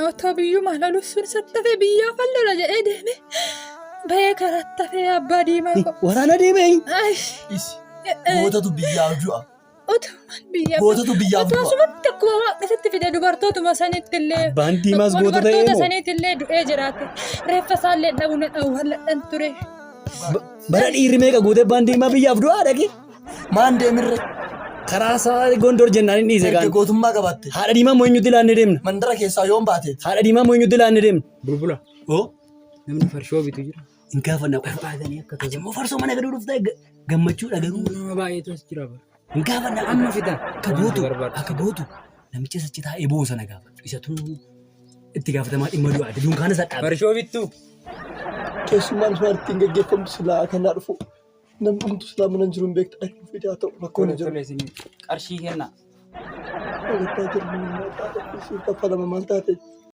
otoo biyyuu maalalu sun sattafee biyyaa fallola jedhee deeme bahee karattafee abbaa diimaa qaba. Waraana deemee. Gootatu biyyaa du'a. Otumaan biyyaa. Gootatu biyyaa du'a. Otoo asumatti akkuma waaqeffatti fide dubartootuma sanitti illee. Abbaan diimaas goota ta'ee dubartoota sanitti illee du'ee jiraate. Reeffa isaallee dhabuun dhawwalladhan ture. Bara dhiirri meeqa guutee abbaan diimaa biyyaaf du'aa dhaqe. Maan deemirre. Karaa isaa Gondor jennaan inni dhiise gaan. Gootummaa qabatte. Haadha diimaa moo'inyuutti ilaannee deemna. Mandara keessaa yoon baate. Haadha diimaa moo'inyuutti ilaannee deemna. Bulbula. Oo. Namni farshoo bitu jira. Hin gaafannaa qofa baatanii akka ta'e. Immoo farsoo mana gaduu dhuftaa gammachuudha garuu. Nama baay'eetu as jira bara. Hin gaafannaa Amma fidan. akka gootu namicha sachi taa'ee boosana gaafatu. Isatu itti gaafatamaa dhimma du'aati. Dunkaana isaa dhaabe. Farshoo bittu. Keessummaan isaan gaggeeffamu silaa kanaa dhufu. Namni dhumtu silaa mana jiru hin beektu dhaqni fidaa ta'u rakkoon jiru. Qarshii kenna. Walittaa jiru kaffalama maal taate.